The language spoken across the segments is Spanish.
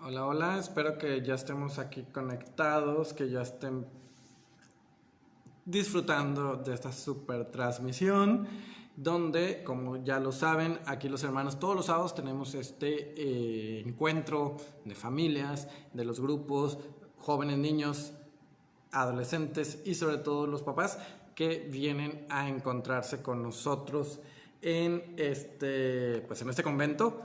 Hola, hola, espero que ya estemos aquí conectados, que ya estén disfrutando de esta super transmisión, donde, como ya lo saben, aquí los hermanos todos los sábados tenemos este encuentro de familias, de los grupos, jóvenes, niños, adolescentes y sobre todo los papás que vienen a encontrarse con nosotros en este convento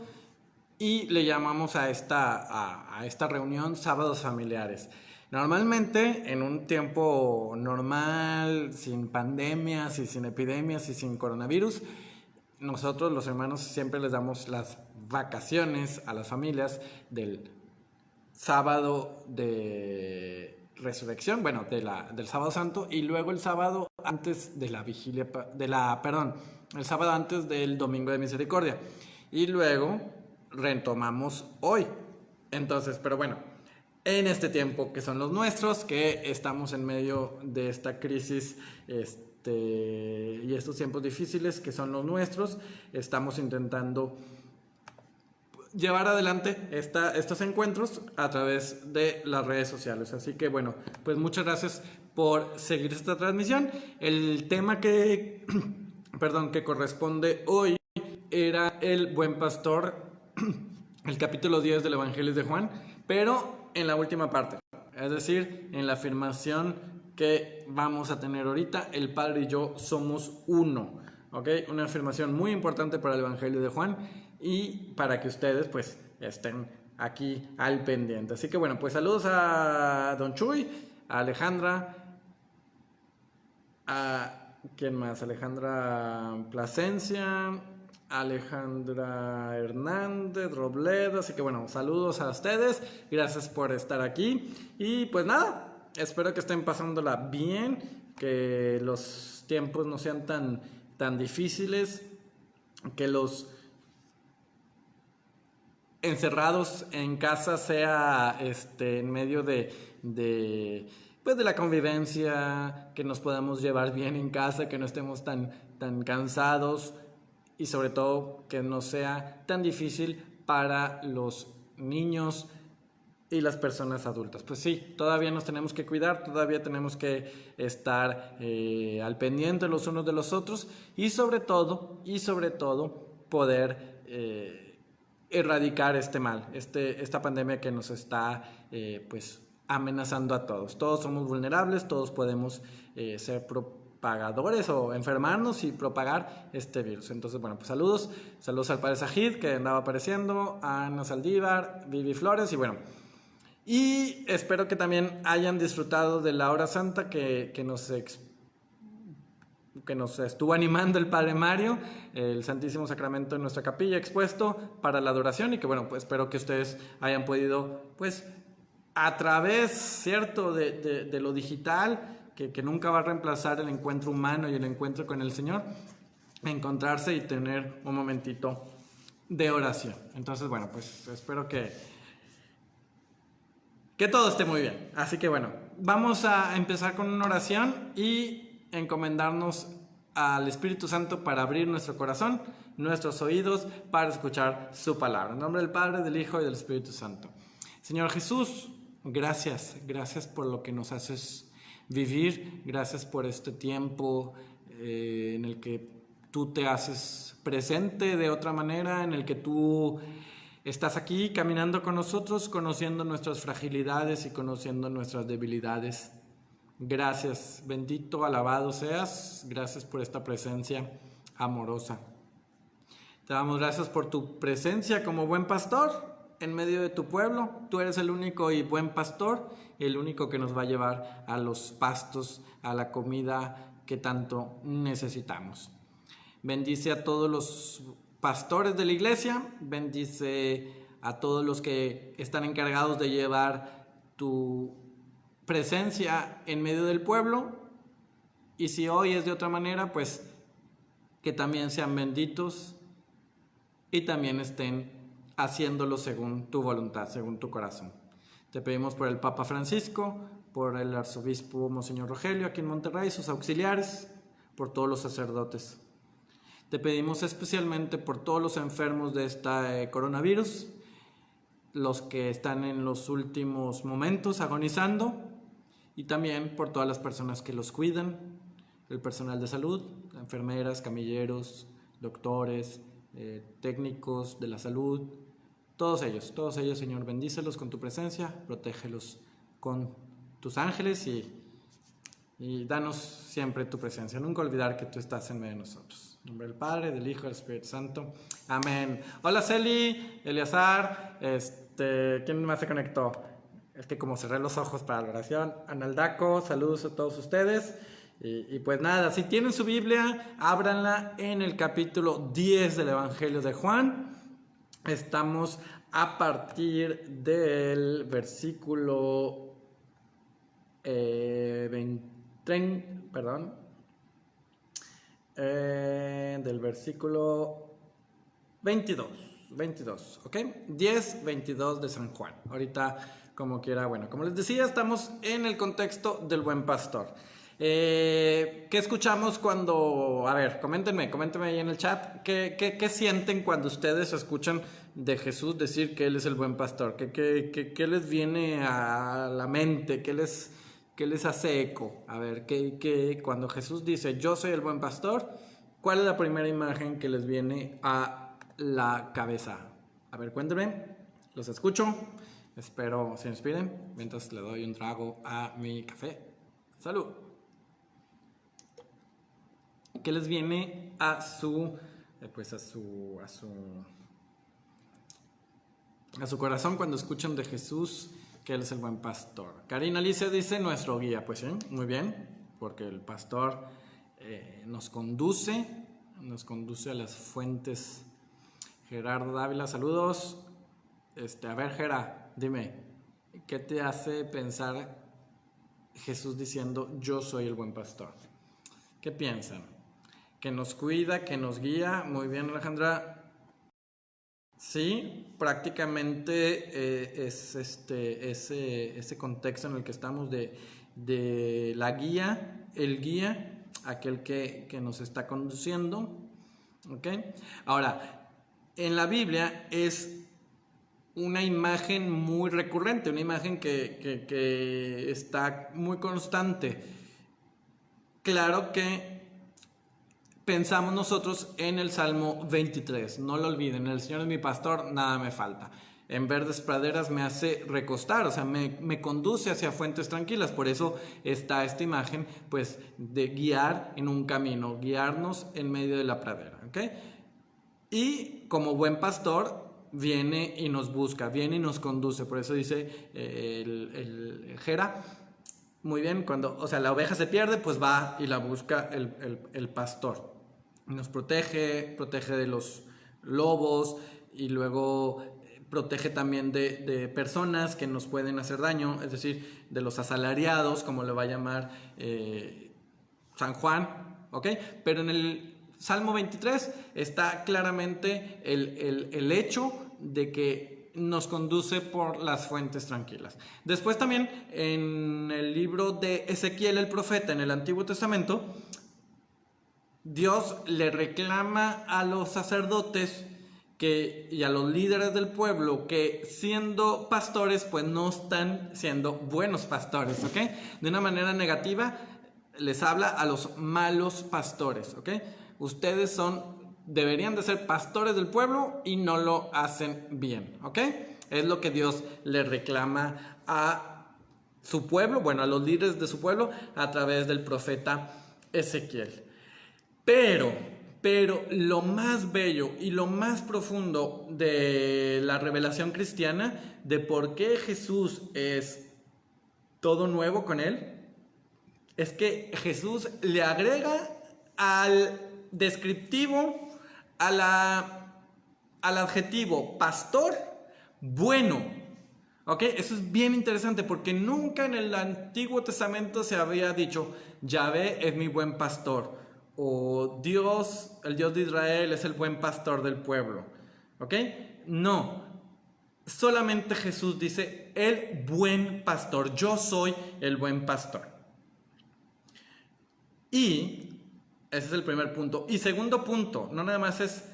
y le llamamos a esta reunión sábados familiares. Normalmente, en un tiempo normal, sin pandemias y sin epidemias y sin coronavirus, nosotros los hermanos siempre les damos las vacaciones a las familias del sábado de resurrección, bueno, del sábado santo, y luego el sábado antes de la vigilia, el sábado antes del domingo de misericordia. Y luego retomamos hoy. Entonces, pero bueno, en este tiempo que son los nuestros, que estamos en medio de esta crisis, y estos tiempos difíciles que son los nuestros, estamos intentando llevar adelante estos encuentros a través de las redes sociales. Así que bueno, pues muchas gracias por seguir esta transmisión. El tema que, que corresponde hoy era el buen pastor, el capítulo 10 del Evangelio de Juan, pero en la última parte, es decir, en la afirmación que vamos a tener ahorita, el Padre y yo somos uno. ¿Ok? Una afirmación muy importante para el Evangelio de Juan y para que ustedes pues estén aquí al pendiente. Así que bueno, pues saludos a Don Chuy, a Alejandra, a ¿quién más? Alejandra Plasencia, Alejandra Hernández, Robledo. Así que bueno, saludos a ustedes, gracias por estar aquí y pues nada, espero que estén pasándola bien, que los tiempos no sean tan difíciles, que los encerrados en casa sea en medio de la convivencia, que nos podamos llevar bien en casa, que no estemos tan cansados y sobre todo que no sea tan difícil para los niños y las personas adultas. Pues sí, todavía nos tenemos que cuidar, todavía tenemos que estar al pendiente los unos de los otros y sobre todo poder erradicar este mal, esta pandemia que nos está pues amenazando a todos. Todos somos vulnerables, todos podemos ser propagadores o enfermarnos y propagar este virus. Entonces, bueno, pues saludos al padre Sajid, que andaba apareciendo, a Ana Saldívar, Vivi Flores, y bueno, y espero que también hayan disfrutado de la hora santa que nos estuvo animando el Padre Mario, el Santísimo Sacramento en nuestra capilla expuesto para la adoración, y que bueno, pues espero que ustedes hayan podido, pues a través, cierto, de lo digital, que nunca va a reemplazar el encuentro humano y el encuentro con el Señor, encontrarse y tener un momentito de oración. Entonces, bueno, pues espero que todo esté muy bien. Así que bueno, vamos a empezar con una oración y encomendarnos al Espíritu Santo para abrir nuestro corazón, nuestros oídos, para escuchar su palabra. En nombre del Padre, del Hijo y del Espíritu Santo. Señor Jesús, gracias por lo que nos haces vivir, gracias por este tiempo en el que tú te haces presente de otra manera, en el que tú estás aquí caminando con nosotros, conociendo nuestras fragilidades y conociendo nuestras debilidades. Gracias, bendito, alabado seas. Gracias por esta presencia amorosa. Te damos gracias por tu presencia como buen pastor en medio de tu pueblo. Tú eres el único y buen pastor, el único que nos va a llevar a los pastos, a la comida que tanto necesitamos. Bendice a todos los pastores de la iglesia, bendice a todos los que están encargados de llevar tu presencia en medio del pueblo, y si hoy es de otra manera, pues que también sean benditos y también estén haciéndolo según tu voluntad, según tu corazón. Te pedimos por el Papa Francisco, por el arzobispo Monseñor Rogelio aquí en Monterrey, sus auxiliares, por todos los sacerdotes. Te pedimos especialmente por todos los enfermos de este coronavirus, los que están en los últimos momentos agonizando y también por todas las personas que los cuidan, el personal de salud, enfermeras, camilleros, doctores, técnicos de la salud, todos ellos, Señor, bendícelos con tu presencia, protégelos con tus ángeles y danos siempre tu presencia. Nunca olvidar que tú estás en medio de nosotros. En nombre del Padre, del Hijo y del Espíritu Santo. Amén. Hola Celi, Eleazar, ¿quién más se conectó? Es que como cerré los ojos para la oración. Analdaco, saludos a todos ustedes. Y pues nada, si tienen su Biblia, ábranla en el capítulo 10 del Evangelio de Juan. Estamos a partir del versículo 20, perdón, del versículo 22, ¿ok? 10, 22 de San Juan. Ahorita, como quiera, bueno, como les decía, estamos en el contexto del buen pastor. ¿Qué escuchamos cuando, a ver, coméntenme ahí en el chat, ¿qué sienten cuando ustedes escuchan de Jesús decir que Él es el buen pastor? ¿Qué les viene a la mente? ¿Qué les hace eco? A ver, cuando Jesús dice, yo soy el buen pastor, ¿cuál es la primera imagen que les viene a la cabeza? A ver, cuéntenme, los escucho, espero se inspiren, mientras le doy un trago a mi café. ¡Salud! ¿Qué les viene a su corazón cuando escuchan de Jesús que Él es el buen pastor? Karina Alicia dice nuestro guía. Pues sí, muy bien, porque el pastor nos conduce a las fuentes. Gerardo Dávila, saludos. A ver, Gera, dime, ¿qué te hace pensar Jesús diciendo yo soy el buen pastor? ¿Qué piensan? Que nos cuida, que nos guía. Muy bien, Alejandra. Sí, prácticamente es ese contexto en el que estamos de la guía, el guía, aquel que nos está conduciendo. ¿Ok? Ahora, en la Biblia es una imagen muy recurrente, una imagen que está muy constante. Claro que pensamos nosotros en el Salmo 23, no lo olviden, el Señor es mi pastor, nada me falta. En verdes praderas me hace recostar, o sea, me conduce hacia fuentes tranquilas. Por eso está esta imagen, pues, de guiar en un camino, guiarnos en medio de la pradera, ¿ok? Y como buen pastor, viene y nos busca, viene y nos conduce. Por eso dice el Jera, muy bien, cuando, la oveja se pierde, pues va y la busca el pastor. Nos protege de los lobos y luego protege también de personas que nos pueden hacer daño, es decir, de los asalariados, como le va a llamar San Juan, ¿ok? Pero en el Salmo 23 está claramente el hecho de que nos conduce por las fuentes tranquilas. Después también en el libro de Ezequiel el profeta en el Antiguo Testamento, Dios le reclama a los sacerdotes y a los líderes del pueblo que siendo pastores pues no están siendo buenos pastores, ¿ok? De una manera negativa les habla a los malos pastores, ¿ok? Ustedes deberían de ser pastores del pueblo y no lo hacen bien, ¿ok? Es lo que Dios le reclama a su pueblo, bueno, a los líderes de su pueblo a través del profeta Ezequiel. Pero lo más bello y lo más profundo de la revelación cristiana, de por qué Jesús es todo nuevo con él, es que Jesús le agrega al descriptivo, al adjetivo pastor, bueno. ¿Ok? Eso es bien interesante porque nunca en el Antiguo Testamento se había dicho Yahvé es mi buen pastor o Dios, el Dios de Israel es el buen pastor del pueblo. ¿Ok? No. Solamente Jesús dice el buen pastor. Yo soy el buen pastor. Y ese es el primer punto. Y segundo punto, no nada más es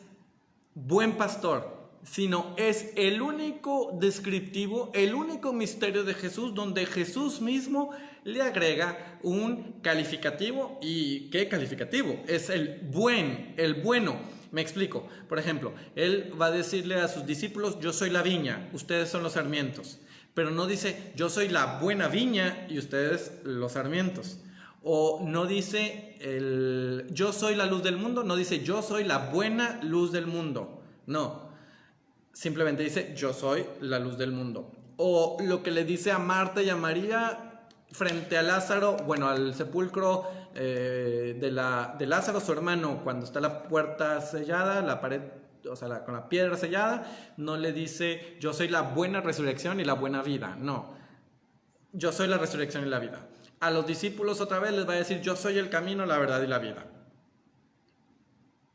buen pastor, sino es el único descriptivo, el único misterio de Jesús donde Jesús mismo le agrega un calificativo. ¿Y qué calificativo? Es el bueno. Me explico. Por ejemplo, él va a decirle a sus discípulos: yo soy la viña, ustedes son los sarmientos. Pero no dice: yo soy la buena viña y ustedes los sarmientos. O no dice yo soy la luz del mundo, no dice yo soy la buena luz del mundo. No, simplemente dice yo soy la luz del mundo. O lo que le dice a Marta y a María frente a Lázaro, bueno, al sepulcro de Lázaro, su hermano, cuando está la puerta sellada, la pared, o sea, con la piedra sellada, no le dice yo soy la buena resurrección y la buena vida. No, yo soy la resurrección y la vida. A los discípulos otra vez les va a decir yo soy el camino, la verdad y la vida.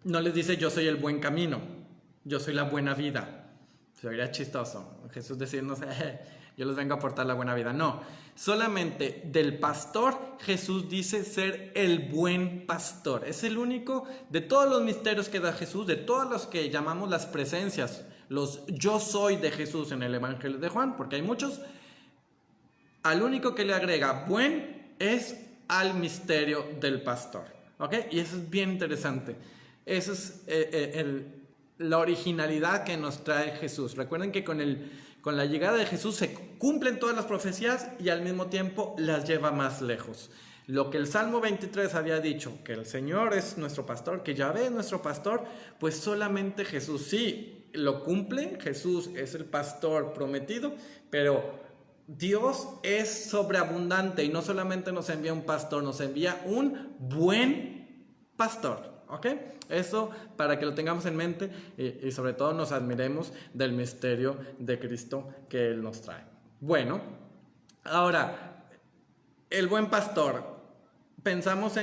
No les dice yo soy el buen camino, yo soy la buena vida. Se vería chistoso Jesús decirnos yo les vengo a aportar la buena vida. No, solamente del pastor Jesús dice ser el buen pastor. Es el único de todos los misterios que da Jesús, de todos los que llamamos las presencias, los yo soy de Jesús en el Evangelio de Juan, porque hay muchos. Al único que le agrega buen es al misterio del pastor. ¿Ok? Y eso es bien interesante. Esa es la originalidad que nos trae Jesús. Recuerden que con la llegada de Jesús se cumplen todas las profecías y al mismo tiempo las lleva más lejos. Lo que el Salmo 23 había dicho, que el Señor es nuestro pastor, que Yahvé es nuestro pastor, pues solamente Jesús sí lo cumple. Jesús es el pastor prometido, pero Dios es sobreabundante y no solamente nos envía un pastor, nos envía un buen pastor. ¿Ok? Eso para que lo tengamos en mente y sobre todo nos admiremos del misterio de Cristo que Él nos trae. Bueno, ahora, el buen pastor. Pensamos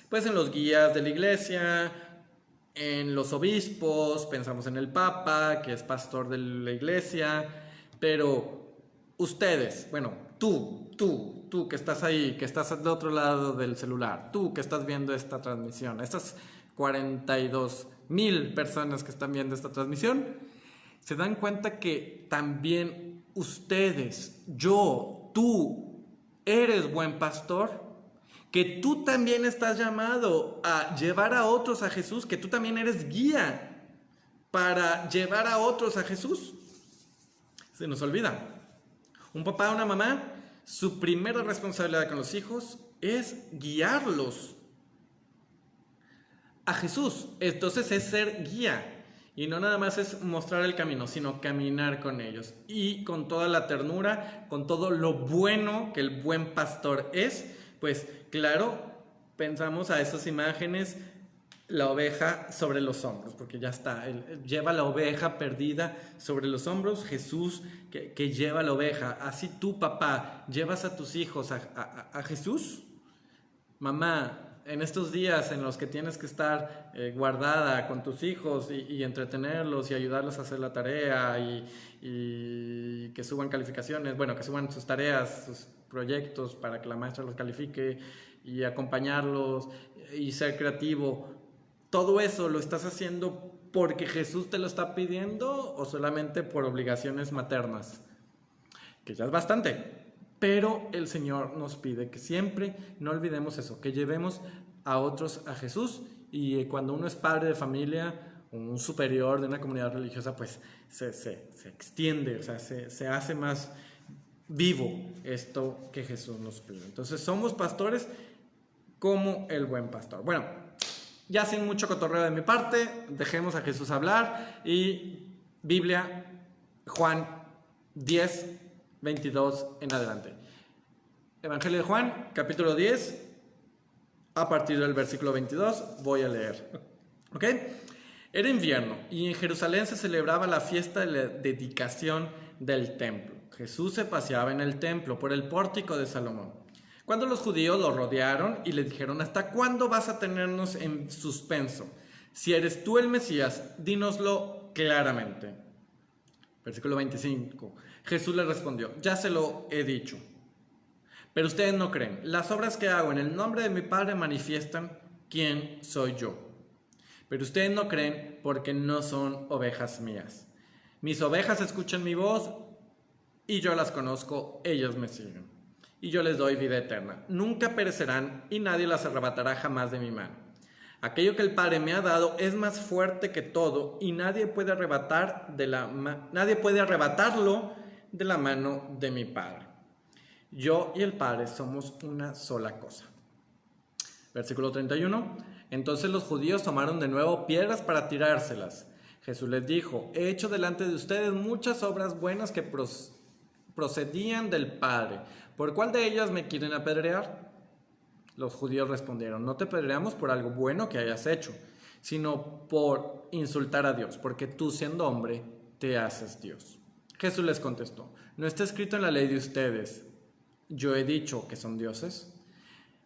pues en los guías de la iglesia, en los obispos, pensamos en el Papa, que es pastor de la iglesia, pero ustedes, bueno, tú que estás ahí, que estás del otro lado del celular, tú que estás viendo esta transmisión, estas 42,000 personas que están viendo esta transmisión, se dan cuenta que también ustedes, tú, eres buen pastor, que tú también estás llamado a llevar a otros a Jesús, que tú también eres guía para llevar a otros a Jesús. Se nos olvida. Un papá o una mamá, su primera responsabilidad con los hijos es guiarlos a Jesús. Entonces es ser guía. Y no nada más es mostrar el camino, sino caminar con ellos. Y con toda la ternura, con todo lo bueno que el buen pastor es, pues claro, pensamos a esas imágenes, la oveja sobre los hombros, porque ya está, él lleva la oveja perdida sobre los hombros, Jesús que lleva la oveja. Así tú, papá, llevas a tus hijos a Jesús. Mamá, en estos días en los que tienes que estar guardada con tus hijos y entretenerlos y ayudarlos a hacer la tarea y que suban calificaciones, bueno, que suban sus tareas, sus proyectos para que la maestra los califique y acompañarlos y ser creativo, ¿todo eso lo estás haciendo porque Jesús te lo está pidiendo o solamente por obligaciones maternas? Que ya es bastante. Pero el Señor nos pide que siempre no olvidemos eso, que llevemos a otros a Jesús. Y cuando uno es padre de familia, un superior de una comunidad religiosa, pues se extiende, o sea, se hace más vivo esto que Jesús nos pide. Entonces somos pastores como el buen pastor. Bueno, ya sin mucho cotorreo de mi parte, dejemos a Jesús hablar y Biblia, Juan 10, 22 en adelante. Evangelio de Juan, capítulo 10, a partir del versículo 22, voy a leer. ¿Ok? Era invierno y en Jerusalén se celebraba la fiesta de la dedicación del templo. Jesús se paseaba en el templo por el pórtico de Salomón. Cuando los judíos lo rodearon y le dijeron: ¿hasta cuándo vas a tenernos en suspenso? Si eres tú el Mesías, dínoslo claramente. Versículo 25. Jesús le respondió: ya se lo he dicho, pero ustedes no creen. Las obras que hago en el nombre de mi Padre manifiestan quién soy yo. Pero ustedes no creen porque no son ovejas mías. Mis ovejas escuchan mi voz y yo las conozco, ellos me siguen. Y yo les doy vida eterna. Nunca perecerán y nadie las arrebatará jamás de mi mano. Aquello que el Padre me ha dado es más fuerte que todo y nadie puede arrebatarlo de la mano de mi Padre. Yo y el Padre somos una sola cosa. Versículo 31. Entonces los judíos tomaron de nuevo piedras para tirárselas. Jesús les dijo: he hecho delante de ustedes muchas obras buenas que procedían del Padre. ¿Por cuál de ellas me quieren apedrear? Los judíos respondieron: no te apedreamos por algo bueno que hayas hecho, sino por insultar a Dios, porque tú, siendo hombre, te haces Dios. Jesús les contestó: ¿no está escrito en la ley de ustedes, yo he dicho que son dioses?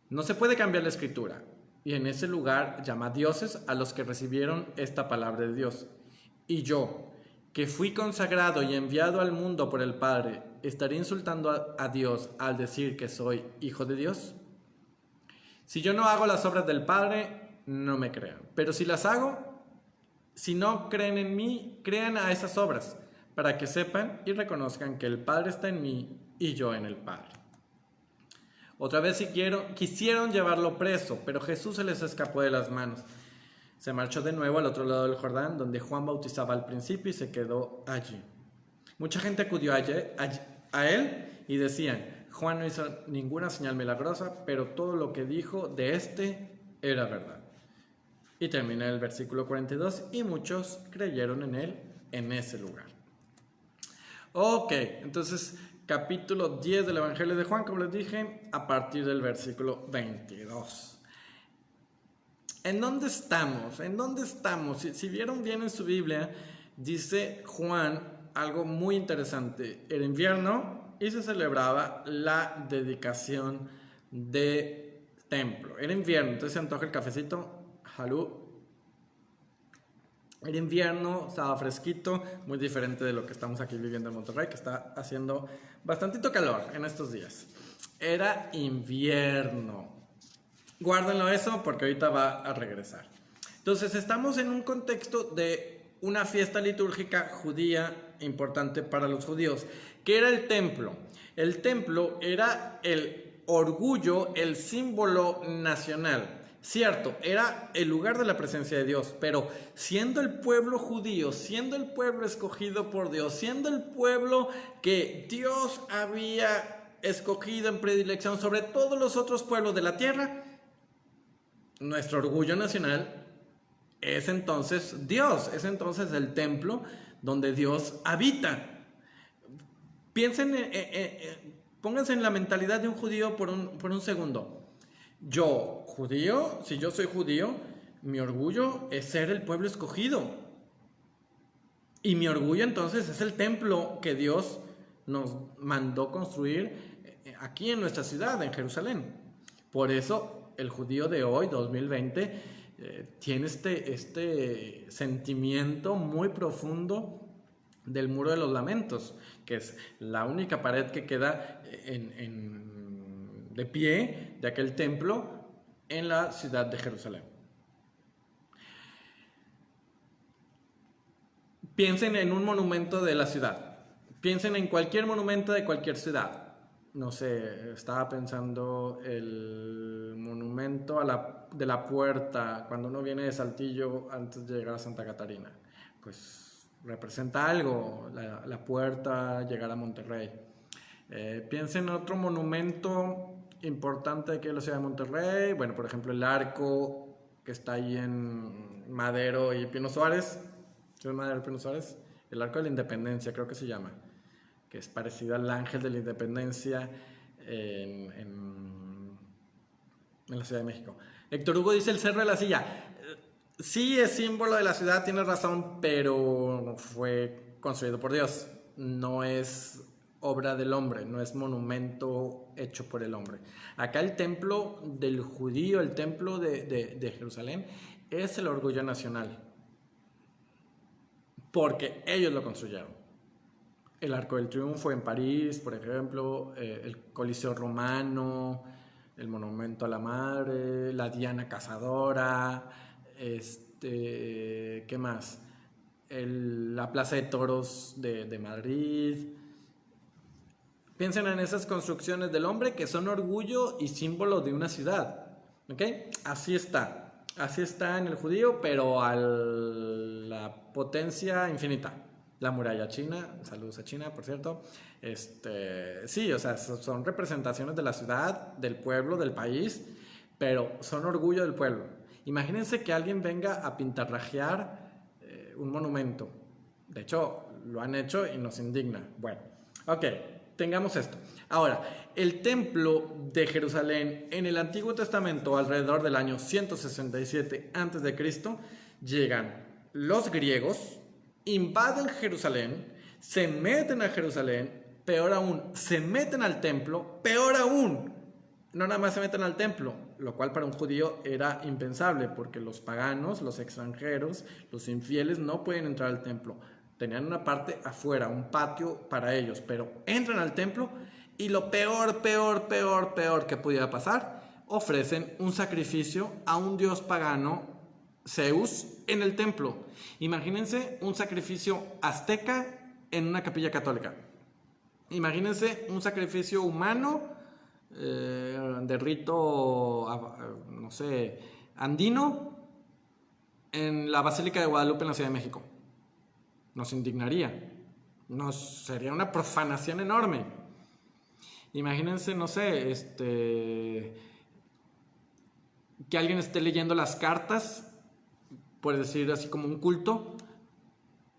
No se puede cambiar la escritura, y en ese lugar llama dioses a los que recibieron esta palabra de Dios. Y yo, que fui consagrado y enviado al mundo por el Padre, ¿estaré insultando a Dios al decir que soy hijo de Dios? Si yo no hago las obras del Padre, no me crean. Pero si las hago, si no creen en mí, crean a esas obras, para que sepan y reconozcan que el Padre está en mí y yo en el Padre. Otra vez quisieron llevarlo preso, pero Jesús se les escapó de las manos. Se marchó de nuevo al otro lado del Jordán, donde Juan bautizaba al principio, y se quedó allí. Mucha gente acudió a él y decían: Juan no hizo ninguna señal milagrosa, pero todo lo que dijo de este era verdad. Y termina el versículo 42, y muchos creyeron en él en ese lugar. Ok, entonces capítulo 10 del Evangelio de Juan, como les dije, a partir del versículo 22. ¿En dónde estamos? ¿En dónde estamos? Si vieron bien en su Biblia, dice Juan algo muy interesante. Era invierno y se celebraba la dedicación de templo. Era invierno, entonces se antoja el cafecito. Salud. Era invierno, estaba fresquito, muy diferente de lo que estamos aquí viviendo en Monterrey, que está haciendo bastantito calor en estos días. Era invierno. Guárdenlo eso porque ahorita va a regresar. Entonces estamos en un contexto de una fiesta litúrgica judía importante para los judíos, que era el templo. El templo era el orgullo, el símbolo nacional. Cierto, era el lugar de la presencia de Dios, pero siendo el pueblo judío, siendo el pueblo escogido por Dios, siendo el pueblo que Dios había escogido en predilección sobre todos los otros pueblos de la tierra, nuestro orgullo nacional es entonces Dios, es entonces el templo donde Dios habita. Piensen, pónganse en la mentalidad de un judío por un segundo. Yo, judío, si yo soy judío, mi orgullo es ser el pueblo escogido. Y mi orgullo entonces es el templo que Dios nos mandó construir aquí en nuestra ciudad, en Jerusalén. Por eso el judío de hoy, 2020, tiene este sentimiento muy profundo del Muro de los Lamentos, que es la única pared que queda de pie de aquel templo en la ciudad de Jerusalén. Piensen en un monumento de la ciudad. Piensen en cualquier monumento de cualquier ciudad. No sé, estaba pensando el monumento de la puerta cuando uno viene de Saltillo antes de llegar a Santa Catarina. Pues representa algo, la puerta, llegar a Monterrey. Piensen en otro monumento importante aquí en la ciudad de Monterrey. Bueno, por ejemplo, el arco que está ahí en Madero y Pino Suárez. ¿Sí es Madero y Pino Suárez? El arco de la Independencia, creo que se llama, que es parecido al Ángel de la Independencia en la Ciudad de México. Héctor Hugo dice el Cerro de la Silla. Sí, es símbolo de la ciudad, tienes razón, pero fue construido por Dios. No es obra del hombre, no es monumento hecho por el hombre. Acá el templo del judío, el templo de Jerusalén, es el orgullo nacional, porque ellos lo construyeron. El Arco del Triunfo en París, por ejemplo, el Coliseo Romano, el Monumento a la Madre, la Diana Cazadora, ¿Qué más? La Plaza de Toros de Madrid. Piensen en esas construcciones del hombre que son orgullo y símbolo de una ciudad. ¿Ok? Así está. Así está en el judío, pero a la potencia infinita. La muralla china, saludos a China, por cierto. Sí, o sea, son representaciones de la ciudad, del pueblo, del país, pero son orgullo del pueblo. Imagínense que alguien venga a pintarrajear un monumento. De hecho, lo han hecho y nos indigna. Bueno, ok, tengamos esto. Ahora, el templo de Jerusalén en el Antiguo Testamento, alrededor del año 167 a.C., llegan los griegos, invaden Jerusalén, se meten a Jerusalén, peor aún, se meten al templo, peor aún, no nada más se meten al templo, lo cual para un judío era impensable, porque los paganos, los extranjeros, los infieles no pueden entrar al templo. Tenían una parte afuera, un patio para ellos, pero entran al templo y lo peor que pudiera pasar, ofrecen un sacrificio a un dios pagano, Zeus, en el templo. Imagínense un sacrificio azteca en una capilla católica. Imagínense un sacrificio humano de rito, no sé, andino en la Basílica de Guadalupe en la Ciudad de México. Nos indignaría. Sería una profanación enorme. Imagínense, no sé, que alguien esté leyendo las cartas, por decir así como un culto,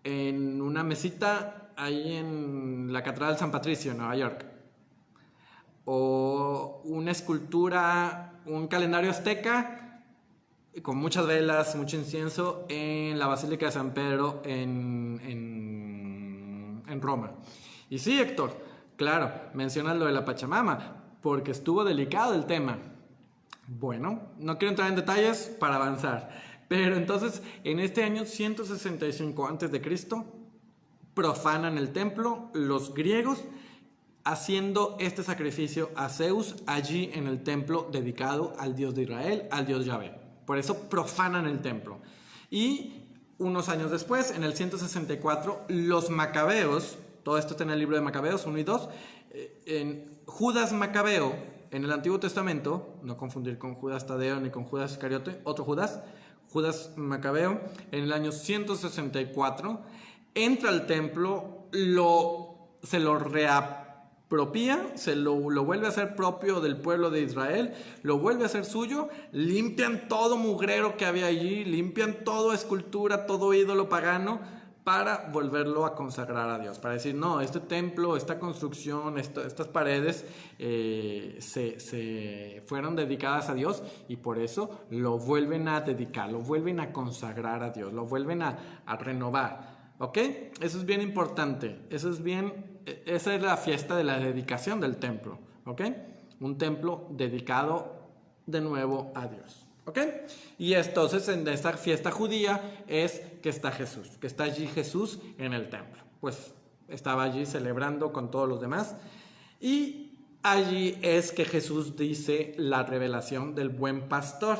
en una mesita ahí en la Catedral de San Patricio, en Nueva York. O una escultura, un calendario azteca con muchas velas, mucho incienso en la Basílica de San Pedro en Roma. Y sí, Héctor, claro, mencionas lo de la Pachamama, porque estuvo delicado el tema. Bueno, no quiero entrar en detalles para avanzar, pero entonces en este año 165 a.C. profanan el templo los griegos, haciendo este sacrificio a Zeus allí en el templo dedicado al Dios de Israel, al Dios Yahvé. Por eso profanan el templo. Y unos años después, en el 164, los macabeos, todo esto está en el libro de Macabeos 1 y 2, en Judas Macabeo, en el Antiguo Testamento, no confundir con Judas Tadeo ni con Judas Iscariote, otro Judas, Judas Macabeo, en el año 164, entra al templo, se lo reapropia, se lo vuelve a hacer propio del pueblo de Israel, lo vuelve a hacer suyo, limpian todo mugrero que había allí, limpian toda escultura, todo ídolo pagano, para volverlo a consagrar a Dios, para decir, no, este templo, esta construcción, estas paredes se fueron dedicadas a Dios y por eso lo vuelven a dedicar, lo vuelven a consagrar a Dios, lo vuelven a renovar, ¿ok? Eso es bien importante, esa es la fiesta de la dedicación del templo, ¿ok? Un templo dedicado de nuevo a Dios. ¿Ok? Y entonces en esta fiesta judía es que está Jesús, que está allí Jesús en el templo. Pues estaba allí celebrando con todos los demás. Y allí es que Jesús dice la revelación del buen pastor.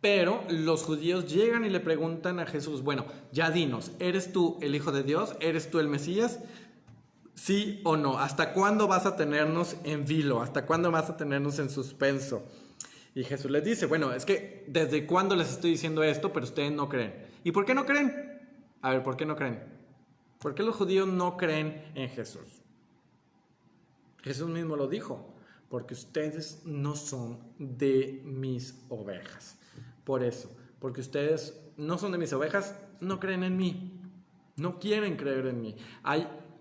Pero los judíos llegan y le preguntan a Jesús, bueno, ya dinos, ¿eres tú el Hijo de Dios? ¿Eres tú el Mesías? ¿Sí o no? ¿Hasta cuándo vas a tenernos en vilo? ¿Hasta cuándo vas a tenernos en suspenso? Y Jesús les dice, bueno, es que ¿desde cuándo les estoy diciendo esto, pero ustedes no creen? ¿Y por qué no creen? A ver, ¿por qué no creen? ¿Por qué los judíos no creen en Jesús? Jesús mismo lo dijo, porque ustedes no son de mis ovejas. Por eso, porque ustedes no son de mis ovejas, no creen en mí, no quieren creer en mí.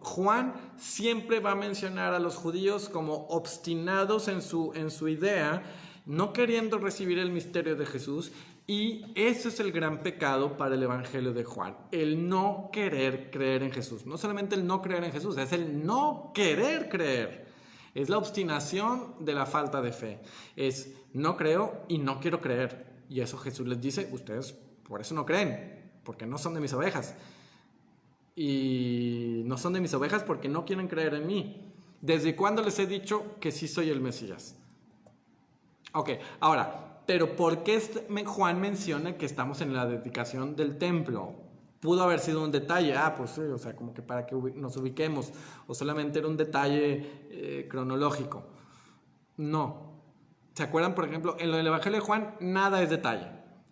Juan siempre va a mencionar a los judíos como obstinados en su idea, no queriendo recibir el misterio de Jesús, y ese es el gran pecado para el Evangelio de Juan, el no querer creer en Jesús. No solamente el no creer en Jesús, es el no querer creer. Es la obstinación de la falta de fe. Es no creo y no quiero creer. Y eso Jesús les dice, ustedes por eso no creen, porque no son de mis ovejas. Y no son de mis ovejas porque no quieren creer en mí. ¿Desde cuándo les he dicho que sí soy el Mesías? Ok, ahora, Pero ¿por qué Juan menciona que estamos en la dedicación del templo? Pudo haber sido un detalle, pues sí, o sea, como que para que nos ubiquemos, o solamente era un detalle cronológico. No. ¿Se acuerdan, por ejemplo, en lo del Evangelio de Juan, nada es detalle?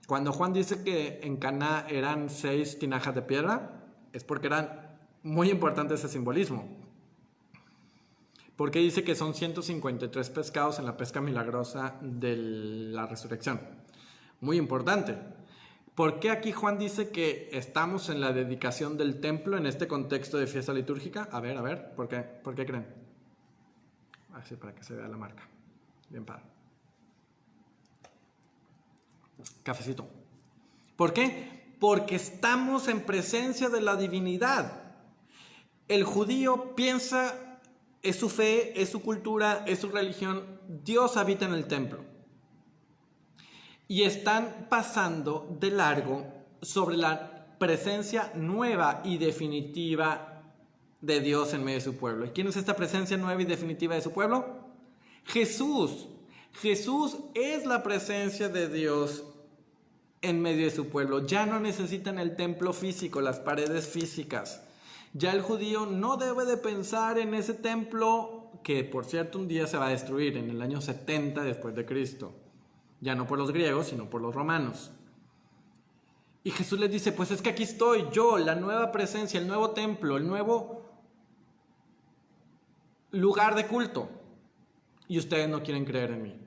Cuando Juan dice que en Caná eran 6 tinajas de piedra, es porque eran muy importantes ese simbolismo. Porque dice que son 153 pescados en la pesca milagrosa de la resurrección. Muy importante. ¿Por qué aquí Juan dice que estamos en la dedicación del templo en este contexto de fiesta litúrgica? A ver, ¿por qué creen? Así para que se vea la marca. Bien padre. Cafecito. ¿Por qué? Porque estamos en presencia de la divinidad. El judío piensa, es su fe, es su cultura, es su religión. Dios habita en el templo. Y están pasando de largo sobre la presencia nueva y definitiva de Dios en medio de su pueblo. ¿Y quién es esta presencia nueva y definitiva de su pueblo? Jesús. Jesús es la presencia de Dios en medio de su pueblo. Ya no necesitan el templo físico, las paredes físicas. Ya el judío no debe de pensar en ese templo que, por cierto, un día se va a destruir en el año 70 después de Cristo. Ya no por los griegos, sino por los romanos. Y Jesús les dice, pues es que aquí estoy yo, la nueva presencia, el nuevo templo, el nuevo lugar de culto. Y ustedes no quieren creer en mí.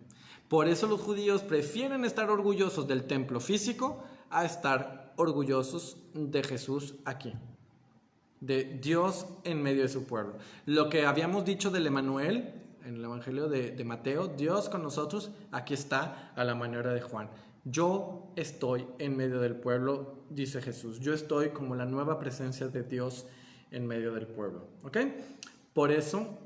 Por eso los judíos prefieren estar orgullosos del templo físico a estar orgullosos de Jesús aquí, de Dios en medio de su pueblo. Lo que habíamos dicho del Emmanuel en el Evangelio de Mateo, Dios con nosotros, aquí está a la manera de Juan. Yo estoy en medio del pueblo, dice Jesús. Yo estoy como la nueva presencia de Dios en medio del pueblo. ¿Ok? Por eso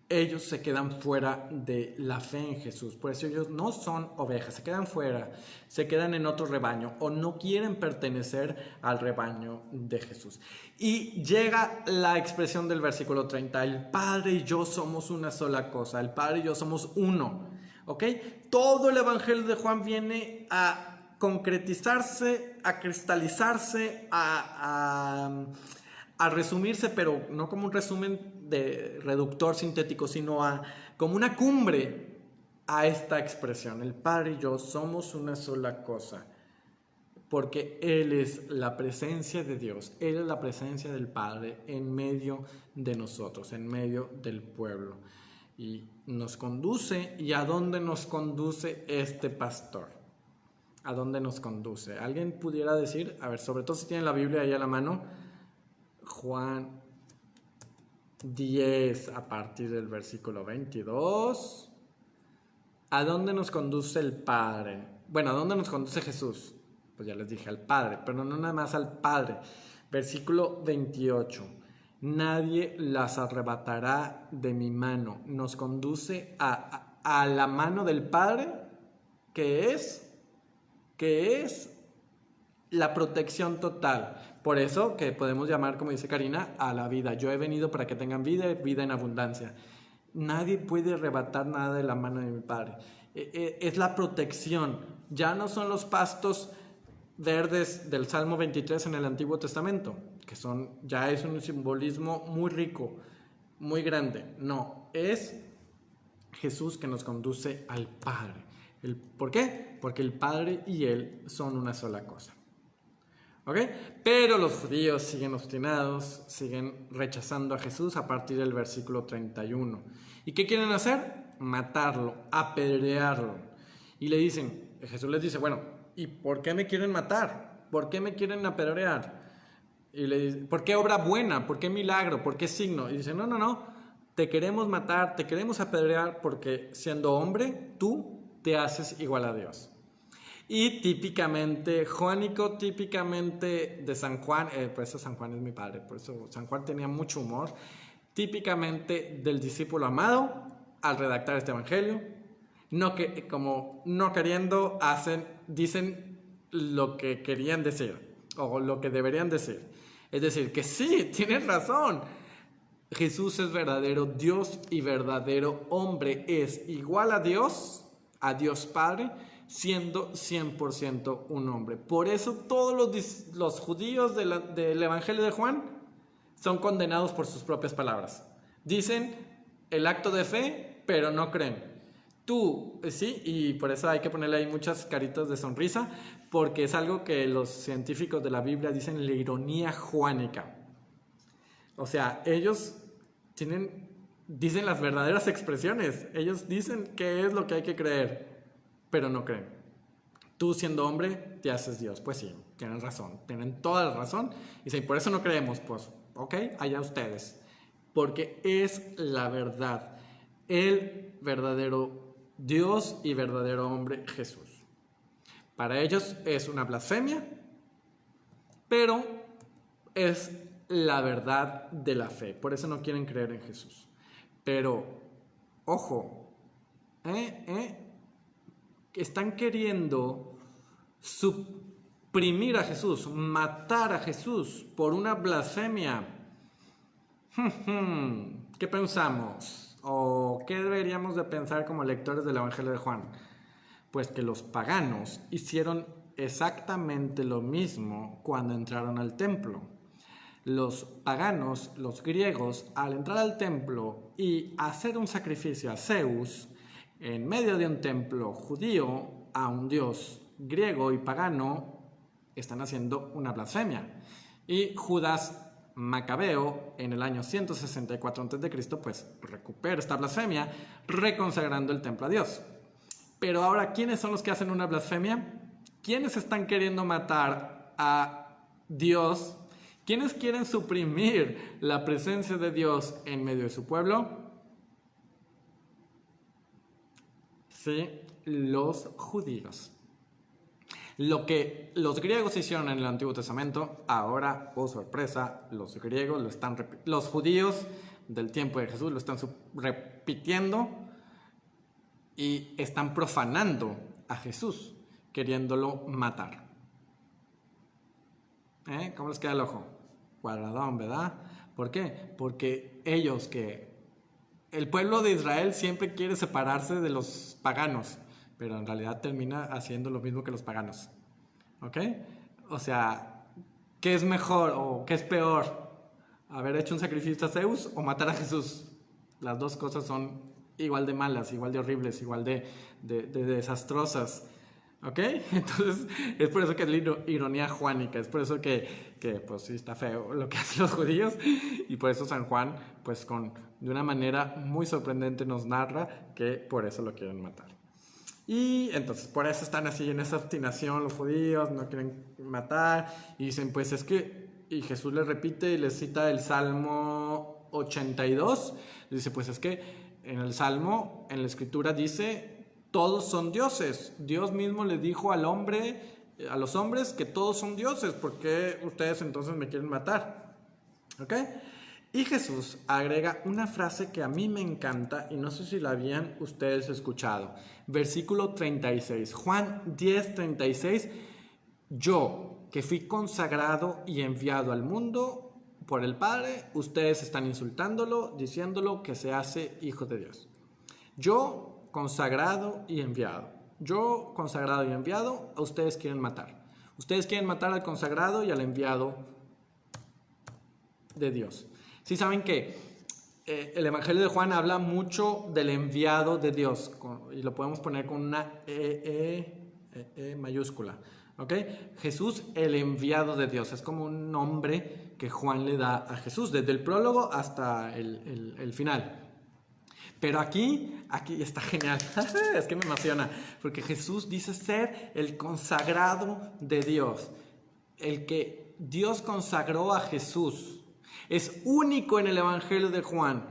ellos se quedan fuera de la fe en Jesús. Por eso ellos no son ovejas, se quedan fuera, se quedan en otro rebaño o no quieren pertenecer al rebaño de Jesús. Y llega la expresión del versículo 30, el Padre y yo somos una sola cosa, el Padre y yo somos uno. ¿Ok? Todo el Evangelio de Juan viene a concretizarse, a cristalizarse, a resumirse, pero no como un resumen de reductor sintético, sino como una cumbre a esta expresión. El Padre y yo somos una sola cosa, porque Él es la presencia de Dios, Él es la presencia del Padre en medio de nosotros, en medio del pueblo. Y nos conduce, ¿y a dónde nos conduce este pastor? ¿A dónde nos conduce? ¿Alguien pudiera decir? A ver, sobre todo si tienen la Biblia ahí a la mano, Juan 10 a partir del versículo 22. ¿A dónde nos conduce el Padre? Bueno, ¿a dónde nos conduce Jesús? Pues ya les dije, al Padre, pero no nada más al Padre. Versículo 28. Nadie las arrebatará de mi mano. Nos conduce a la mano del Padre, que es la protección total. Por eso que podemos llamar, como dice Karina, a la vida. Yo he venido para que tengan vida y vida en abundancia. Nadie puede arrebatar nada de la mano de mi Padre. Es la protección. Ya no son los pastos verdes del Salmo 23 en el Antiguo Testamento, que ya es un simbolismo muy rico, muy grande. No, es Jesús que nos conduce al Padre. ¿Por qué? Porque el Padre y Él son una sola cosa. ¿Ok? Pero los judíos siguen obstinados, siguen rechazando a Jesús a partir del versículo 31. ¿Y qué quieren hacer? Matarlo, apedrearlo. Y Jesús les dice, bueno, ¿y por qué me quieren matar? ¿Por qué me quieren apedrear? Y le dice, ¿por qué obra buena? ¿Por qué milagro? ¿Por qué signo? Y dice, no, te queremos matar, te queremos apedrear porque siendo hombre, tú te haces igual a Dios. Y típicamente, jónico, típicamente de San Juan, por eso San Juan es mi padre, por eso San Juan tenía mucho humor, típicamente del discípulo amado al redactar este evangelio, como no queriendo, dicen lo que querían decir o lo que deberían decir. Es decir, que sí, tienen razón. Jesús es verdadero Dios y verdadero hombre, es igual a Dios a Dios Padre siendo 100% un hombre. Por eso todos los judíos del Evangelio de Juan son condenados por sus propias palabras. Dicen el acto de fe, pero no creen. Tú, sí, y por eso hay que ponerle ahí muchas caritas de sonrisa, porque es algo que los científicos de la Biblia dicen la ironía juánica. O sea, ellos dicen las verdaderas expresiones. Ellos dicen qué es lo que hay que creer, pero no creen. Tú siendo hombre te haces Dios. Pues sí, tienen razón, tienen toda la razón. Y dicen, por eso no creemos. Pues, ok, allá ustedes. Porque es la verdad. El verdadero Dios y verdadero hombre Jesús. Para ellos es una blasfemia, pero es la verdad de la fe. Por eso no quieren creer en Jesús. Pero, ojo, están queriendo suprimir a Jesús, matar a Jesús por una blasfemia. ¿Qué pensamos? ¿O qué deberíamos de pensar como lectores del Evangelio de Juan? Pues que los paganos hicieron exactamente lo mismo cuando entraron al templo. Los paganos, los griegos, al entrar al templo y hacer un sacrificio a Zeus, en medio de un templo judío, a un dios griego y pagano, están haciendo una blasfemia. Y Judas Macabeo, en el año 164 a.C., pues recupera esta blasfemia, reconsagrando el templo a Dios. Pero ahora, ¿quiénes son los que hacen una blasfemia? ¿Quiénes están queriendo matar a Dios? ¿Quiénes quieren suprimir la presencia de Dios en medio de su pueblo? Sí, los judíos. Lo que los griegos hicieron en el Antiguo Testamento, ahora, oh sorpresa, los griegos los judíos del tiempo de Jesús lo están repitiendo y están profanando a Jesús, queriéndolo matar. ¿Cómo les queda el ojo? Cuadradón, ¿verdad? ¿Por qué? Porque el pueblo de Israel siempre quiere separarse de los paganos, pero en realidad termina haciendo lo mismo que los paganos. ¿Ok? O sea, ¿qué es mejor o qué es peor? ¿Haber hecho un sacrificio a Zeus o matar a Jesús? Las dos cosas son igual de malas, igual de horribles, igual de desastrosas. ¿Ok? Entonces, es por eso que es la ironía juánica, es por eso que pues sí está feo lo que hacen los judíos, y por eso San Juan, pues de una manera muy sorprendente nos narra que por eso lo quieren matar. Y entonces, por eso están así en esa obstinación los judíos, no quieren matar, y dicen, pues es que, y Jesús les repite y les cita el Salmo 82, dice, pues es que en el Salmo, en la Escritura dice, todos son dioses. Dios mismo le dijo a los hombres que todos son dioses. ¿Por qué ustedes entonces me quieren matar? ¿Ok? Y Jesús agrega una frase que a mí me encanta y no sé si la habían ustedes escuchado. Versículo 36. Juan 10:36. Yo, que fui consagrado y enviado al mundo por el Padre, ustedes están insultándolo, diciéndolo que se hace hijo de Dios. Yo, consagrado y enviado. Yo, consagrado y enviado, a ustedes quieren matar. Ustedes quieren matar al consagrado y al enviado de Dios. Sí saben que el Evangelio de Juan habla mucho del enviado de Dios, y lo podemos poner con una E mayúscula. ¿Ok? Jesús, el enviado de Dios. Es como un nombre que Juan le da a Jesús, desde el prólogo hasta el final. Pero aquí está genial, es que me emociona, porque Jesús dice ser el consagrado de Dios, el que Dios consagró a Jesús. Es único en el Evangelio de Juan.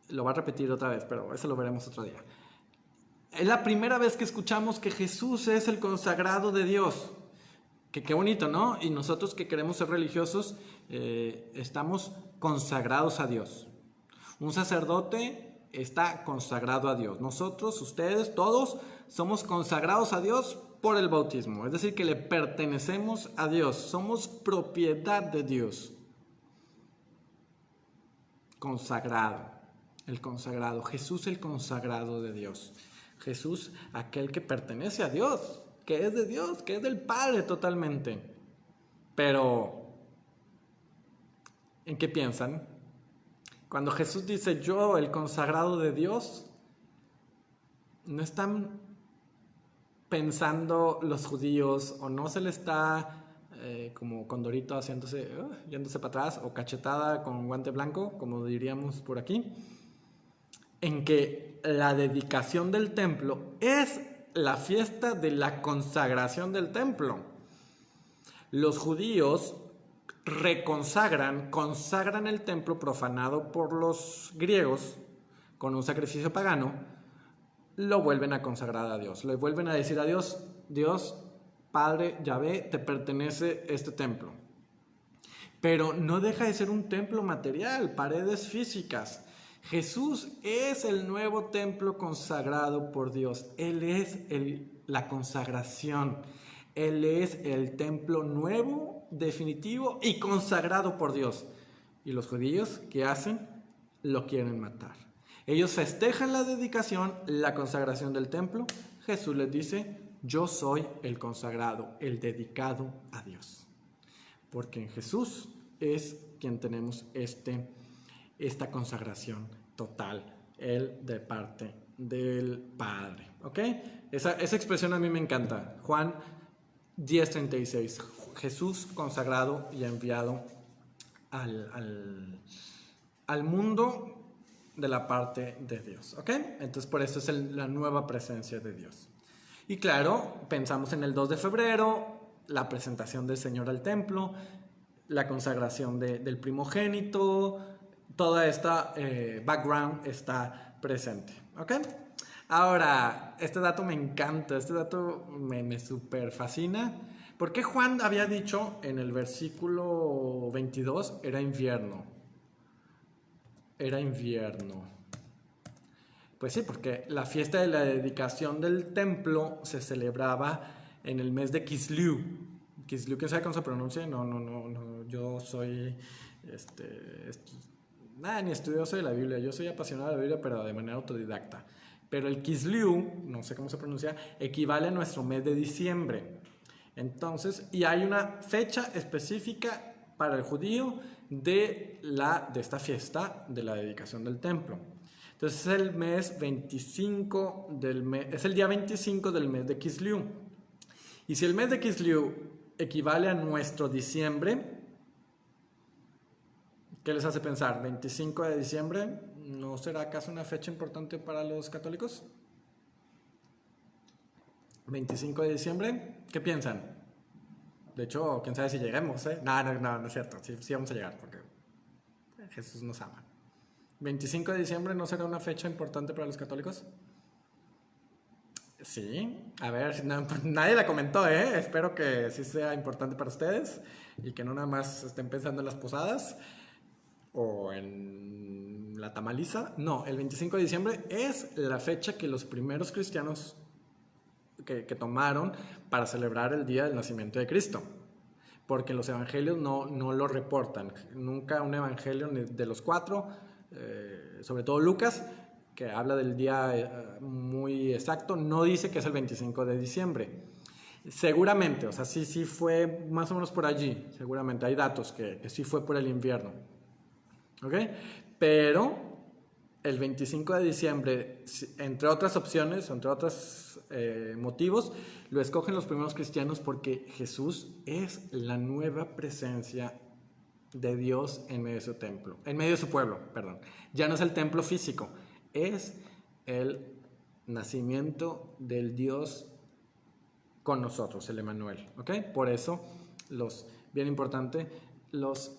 Lo va a repetir otra vez, pero eso lo veremos otro día. Es la primera vez que escuchamos que Jesús es el consagrado de Dios. Qué bonito, ¿no? Y nosotros que queremos ser religiosos, estamos consagrados a Dios. Un sacerdote está consagrado a Dios. Nosotros, ustedes, todos somos consagrados a Dios por el bautismo. Es decir, que le pertenecemos a Dios. Somos propiedad de Dios. Consagrado. El consagrado. Jesús el consagrado de Dios. Jesús, aquel que pertenece a Dios, que es de Dios, que es del Padre totalmente. Pero, ¿en qué piensan? Cuando Jesús dice yo, el consagrado de Dios, no están pensando los judíos o no se le está como Condorito haciéndose, yéndose para atrás o cachetada con guante blanco, como diríamos por aquí, en que la dedicación del templo es la fiesta de la consagración del templo. Los judíos consagran el templo profanado por los griegos con un sacrificio pagano, lo vuelven a consagrar a Dios, le vuelven a decir a Dios, Dios, Padre, Yahvé, te pertenece este templo. Pero no deja de ser un templo material, paredes físicas. Jesús es el nuevo templo consagrado por Dios. Él es la consagración. Él es el templo nuevo, definitivo y consagrado por Dios. Y los judíos, ¿qué hacen? Lo quieren matar. Ellos festejan la dedicación, la consagración del templo. Jesús les dice, yo soy el consagrado, el dedicado a Dios. Porque en Jesús es quien tenemos esta consagración total, Él de parte del Padre. ¿Ok? Esa expresión a mí me encanta. Juan 10:36. Jesús consagrado y enviado al mundo de la parte de Dios. ¿Ok? Entonces por eso es la nueva presencia de Dios. Y claro, pensamos en el 2 de febrero, la presentación del Señor al templo, la consagración del primogénito, toda esta background está presente. ¿Ok? Ahora, este dato me encanta, este dato me súper fascina. ¿Por qué Juan había dicho en el versículo 22 era invierno? Era invierno. Pues sí, porque la fiesta de la dedicación del templo se celebraba en el mes de Kislev. Kislev, ¿quién sabe cómo se pronuncia? No, yo soy ni estudioso de la Biblia, yo soy apasionado de la Biblia, pero de manera autodidacta. Pero el Kislev, no sé cómo se pronuncia, equivale a nuestro mes de diciembre. Entonces, y hay una fecha específica para el judío de esta fiesta de la dedicación del templo. Entonces es el mes 25 es el día 25 del mes de Kislev. Y si el mes de Kislev equivale a nuestro diciembre, ¿qué les hace pensar? ¿25 de diciembre no será acaso una fecha importante para los católicos? 25 de diciembre, ¿qué piensan? De hecho, quién sabe si lleguemos, ¿eh? No es cierto, sí vamos a llegar porque Jesús nos ama. ¿25 de diciembre no será una fecha importante para los católicos? Sí, a ver, nadie la comentó, ¿eh? Espero que sí sea importante para ustedes y que no nada más estén pensando en las posadas o en la tamaliza. No, el 25 de diciembre es la fecha que los primeros cristianos que tomaron para celebrar el día del nacimiento de Cristo. Porque los evangelios no lo reportan. Nunca un evangelio de los 4, sobre todo Lucas, que habla del día muy exacto, no dice que es el 25 de diciembre. Seguramente, o sea, sí fue más o menos por allí. Seguramente hay datos que sí fue por el invierno. ¿Ok? Pero el 25 de diciembre, entre otras opciones, entre otros motivos, lo escogen los primeros cristianos porque Jesús es la nueva presencia de Dios en medio de su templo, en medio de su pueblo, perdón. Ya no es el templo físico, es el nacimiento del Dios con nosotros, el Emmanuel, ¿ok? Por eso, bien importante, los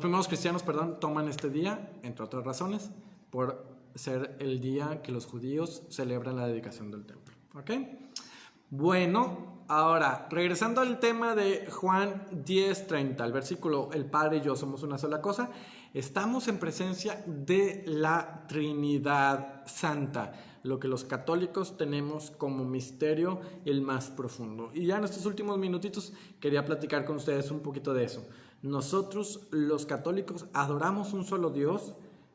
primeros cristianos, toman este día, entre otras razones, por ser el día que los judíos celebran la dedicación del templo. ¿Ok? Bueno, ahora, regresando al tema de Juan 10:30, el versículo, el Padre y yo somos una sola cosa, estamos en presencia de la Trinidad Santa, lo que los católicos tenemos como misterio el más profundo. Y ya en estos últimos minutitos quería platicar con ustedes un poquito de eso. Nosotros, los católicos, adoramos un solo Dios,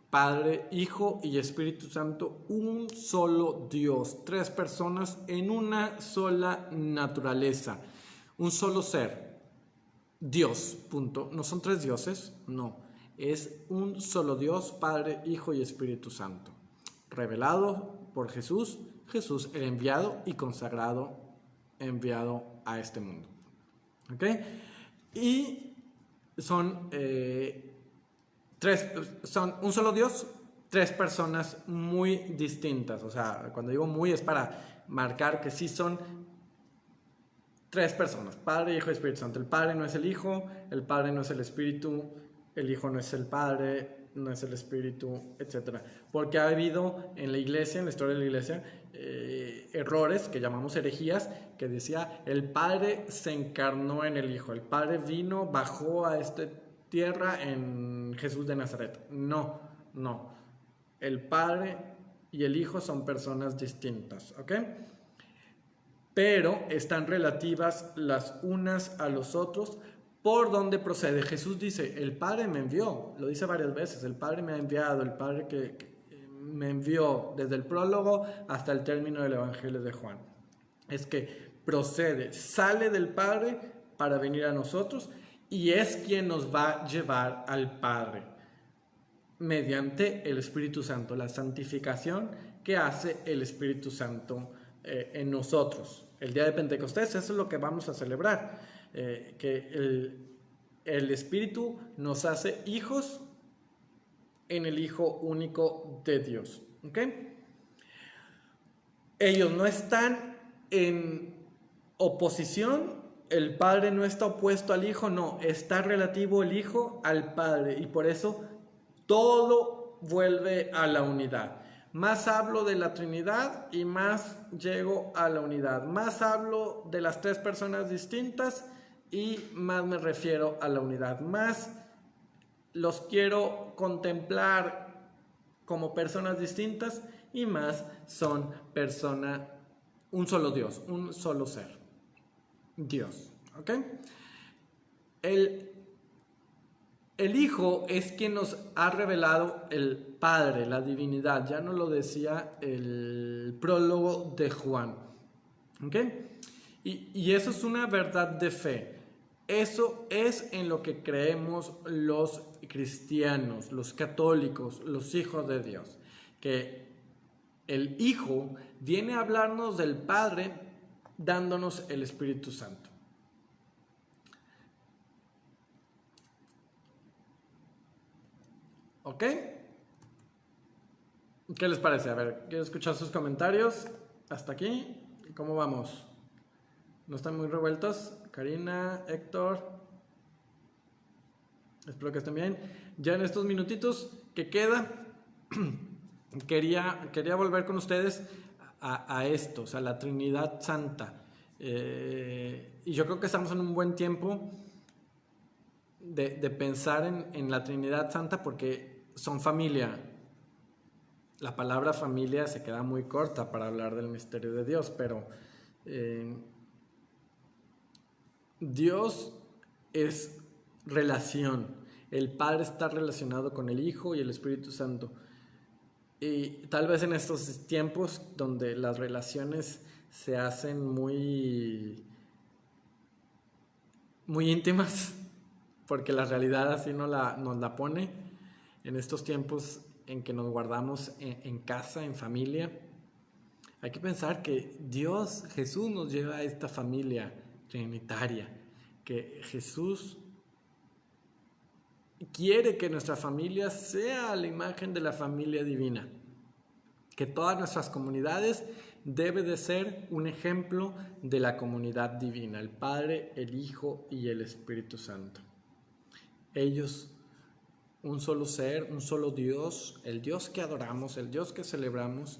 Padre, Hijo y Espíritu Santo, un solo Dios, tres personas en una sola naturaleza, un solo ser, Dios, punto. No son tres dioses, no, es un solo Dios, Padre, Hijo y Espíritu Santo, revelado por Jesús, Jesús el enviado y consagrado, enviado a este mundo. ¿Ok? Y son son un solo Dios, tres personas muy distintas. O sea, cuando digo muy es para marcar que sí son tres personas, Padre, Hijo y Espíritu Santo. El Padre no es el Hijo, el Padre no es el Espíritu, el Hijo no es el Padre, no es el Espíritu, etc. Porque ha habido en la iglesia, en la historia de la iglesia, errores que llamamos herejías, que decía el Padre se encarnó en el Hijo, el Padre vino, bajó a esta tierra en Jesús de Nazaret. No, no. El Padre y el Hijo son personas distintas, ¿ok? Pero están relativas las unas a los otros. ¿Por dónde procede? Jesús dice, el Padre me envió, lo dice varias veces, el Padre me ha enviado, el Padre que me envió desde el prólogo hasta el término del Evangelio de Juan. Es que procede, sale del Padre para venir a nosotros y es quien nos va a llevar al Padre mediante el Espíritu Santo, la santificación que hace el Espíritu Santo en nosotros. El día de Pentecostés, eso es lo que vamos a celebrar, que el Espíritu nos hace hijos en el Hijo único de Dios. ¿Okay? Ellos no están en oposición, el Padre no está opuesto al Hijo, no, está relativo el Hijo al Padre y por eso todo vuelve a la unidad. Más hablo de la Trinidad y más llego a la unidad. Más hablo de las tres personas distintas y más me refiero a la unidad. Más los quiero contemplar como personas distintas y más son un solo Dios, un solo ser. Dios, ¿ok? El Hijo es quien nos ha revelado el Padre, la divinidad. Ya nos lo decía el prólogo de Juan. ¿Ok? Y eso es una verdad de fe. Eso es en lo que creemos los cristianos, los católicos, los hijos de Dios. Que el Hijo viene a hablarnos del Padre dándonos el Espíritu Santo. ¿Ok? ¿Qué les parece? A ver, quiero escuchar sus comentarios. Hasta aquí. ¿Cómo vamos? ¿No están muy revueltos? Karina, Héctor. Espero que estén bien. Ya en estos minutitos que queda, quería volver con ustedes a esto, o sea, la Trinidad Santa. Y yo creo que estamos en un buen tiempo de pensar en la Trinidad Santa porque son familia. La palabra familia se queda muy corta para hablar del misterio de Dios, pero Dios es relación. El Padre está relacionado con el Hijo y el Espíritu Santo. Y tal vez en estos tiempos donde las relaciones se hacen muy íntimas, porque la realidad así nos la pone, en estos tiempos en que nos guardamos en casa, en familia, hay que pensar que Dios, Jesús nos lleva a esta familia trinitaria, que Jesús quiere que nuestra familia sea la imagen de la familia divina, que todas nuestras comunidades debe de ser un ejemplo de la comunidad divina, el Padre, el Hijo y el Espíritu Santo. Ellos, un solo ser, un solo Dios, el Dios que adoramos, el Dios que celebramos,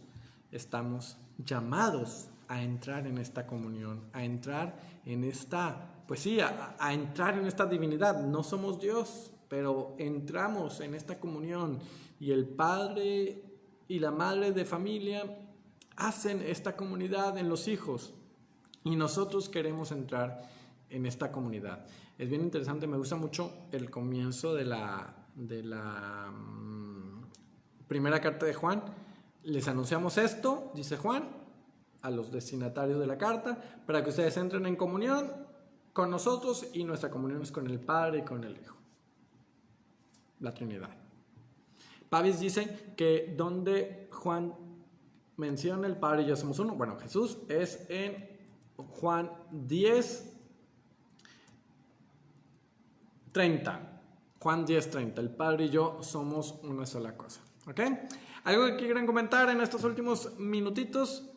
estamos llamados a entrar en esta comunión, a entrar en esta, pues sí, a entrar en esta divinidad. No somos Dios, pero entramos en esta comunión y el padre y la madre de familia hacen esta comunidad en los hijos y nosotros queremos entrar en esta comunidad. Es bien interesante, me gusta mucho el comienzo de la Primera carta de Juan, les anunciamos esto, dice Juan, a los destinatarios de la carta, para que ustedes entren en comunión con nosotros, y nuestra comunión es con el Padre y con el Hijo, la Trinidad. Pavis dice que donde Juan menciona el Padre y yo somos uno, bueno, Jesús, es en Juan 10:30. Juan 10:30, el Padre y yo somos una sola cosa. ¿Ok? ¿Algo que quieran comentar en estos últimos minutitos?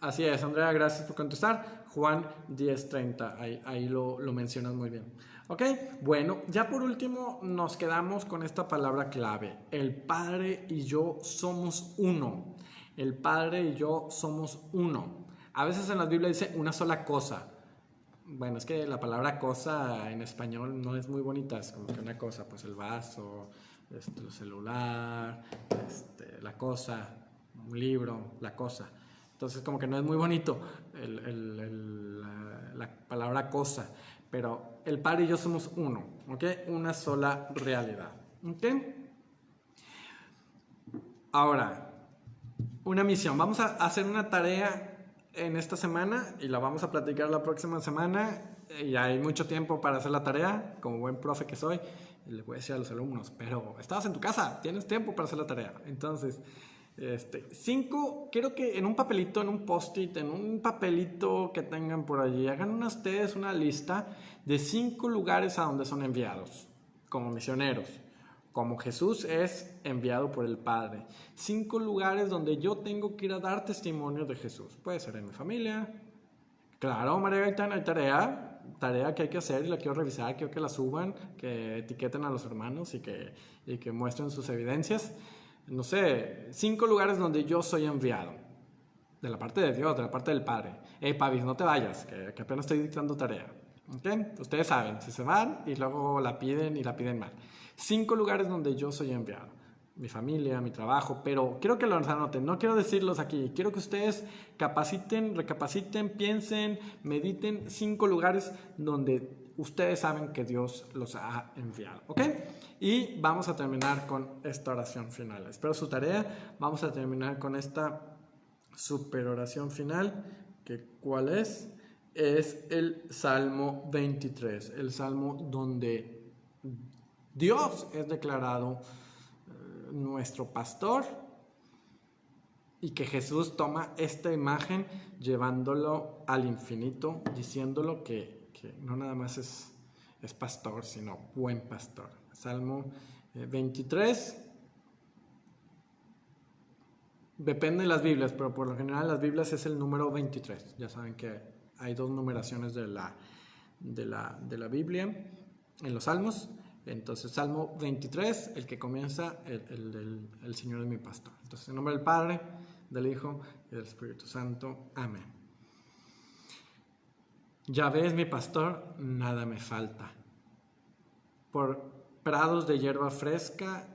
Así es, Andrea, gracias por contestar. Juan 10:30, ahí lo mencionas muy bien. ¿Ok? Bueno, ya por último nos quedamos con esta palabra clave. El Padre y yo somos uno. El Padre y yo somos uno. A veces en la Biblia dice una sola cosa. Bueno, es que la palabra cosa en español no es muy bonita, es como que una cosa, pues el vaso, el celular, la cosa, un libro, la cosa. Entonces como que no es muy bonito la palabra cosa, pero el Padre y yo somos uno, ¿ok? Una sola realidad, ¿ok? Ahora, una misión. Vamos a hacer una tarea en esta semana y la vamos a platicar la próxima semana. Y hay mucho tiempo para hacer la tarea, como buen profe que soy. Le voy a decir a los alumnos, pero estabas en tu casa, tienes tiempo para hacer la tarea. Entonces, 5, quiero que en un papelito, en un post-it, en un papelito que tengan por allí, hagan ustedes una lista de 5 lugares a donde son enviados como misioneros, como Jesús es enviado por el Padre. 5 lugares donde yo tengo que ir a dar testimonio de Jesús. Puede ser en mi familia. Claro, María Gaitán, hay tarea que hay que hacer y la quiero revisar, quiero que la suban, que etiqueten a los hermanos y que muestren sus evidencias. No sé, 5 lugares donde yo soy enviado. De la parte de Dios, de la parte del Padre. Pavis, no te vayas, que apenas estoy dictando tarea. ¿Okay? Ustedes saben, si se van y luego la piden y la piden mal. 5 lugares donde yo soy enviado. Mi familia, mi trabajo, pero quiero que los anoten, no quiero decirlos aquí. Quiero que ustedes recapaciten, piensen, mediten 5 lugares donde ustedes saben que Dios los ha enviado, ¿ok? Y vamos a terminar con esta oración final. Espero su tarea. Vamos a terminar con esta super oración final, que ¿cuál es? Es el Salmo 23, el Salmo donde Dios es declarado nuestro pastor y que Jesús toma esta imagen llevándolo al infinito, diciéndolo que no nada más es pastor, sino buen pastor. Salmo 23. Depende de las Biblias, pero por lo general las Biblias es el número 23. Ya saben que hay 2 numeraciones de la Biblia en los Salmos. Entonces, Salmo 23, el que comienza, el Señor es mi pastor. Entonces, en nombre del Padre, del Hijo y del Espíritu Santo. Amén. Yahvé es mi pastor, nada me falta. Por prados de hierba fresca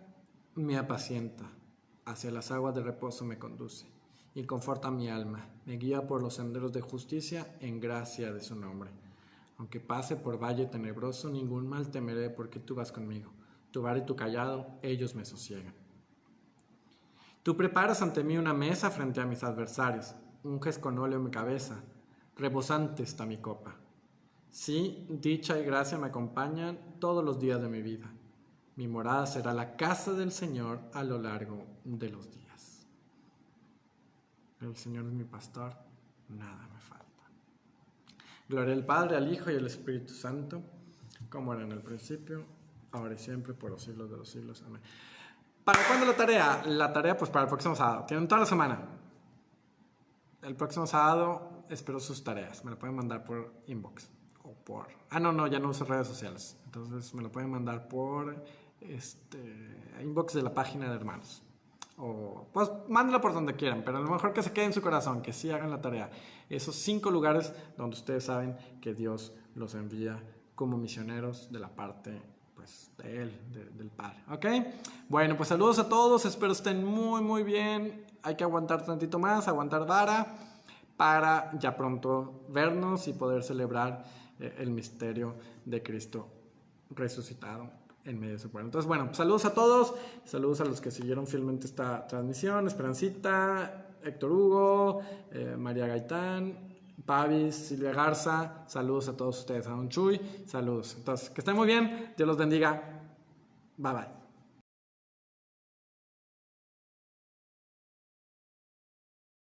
me apacienta. Hacia las aguas de reposo me conduce y conforta mi alma. Me guía por los senderos de justicia en gracia de su nombre. Aunque pase por valle tenebroso, ningún mal temeré porque tú vas conmigo. Tu vara y tu callado, ellos me sosiegan. Tú preparas ante mí una mesa frente a mis adversarios. Unges con óleo mi cabeza. Rebosante está mi copa. Sí, dicha y gracia me acompañan todos los días de mi vida. Mi morada será la casa del Señor a lo largo de los días. El Señor es mi pastor, nada me falta. Gloria al Padre, al Hijo y al Espíritu Santo, como era en el principio, ahora y siempre, por los siglos de los siglos. Amén. ¿Para cuándo la tarea? La tarea, pues para el próximo sábado. Tienen toda la semana. El próximo sábado espero sus tareas. Me lo pueden mandar por inbox. O por... no, ya no uso redes sociales. Entonces me lo pueden mandar por inbox de la página de hermanos. O pues mándenlo por donde quieran, pero a lo mejor que se quede en su corazón, que sí hagan la tarea. Esos 5 lugares donde ustedes saben que Dios los envía como misioneros de la parte pues de Él, del Padre. ¿Ok? Bueno, pues saludos a todos, espero estén muy muy bien. Hay que aguantar tantito más, aguantar vara, para ya pronto vernos y poder celebrar el misterio de Cristo resucitado en medio de su pueblo. Entonces, bueno, pues saludos a todos, saludos a los que siguieron fielmente esta transmisión, Esperancita, Héctor Hugo, María Gaitán, Pavis, Silvia Garza, saludos a todos ustedes, a Don Chuy, saludos. Entonces, que estén muy bien, Dios los bendiga, bye bye.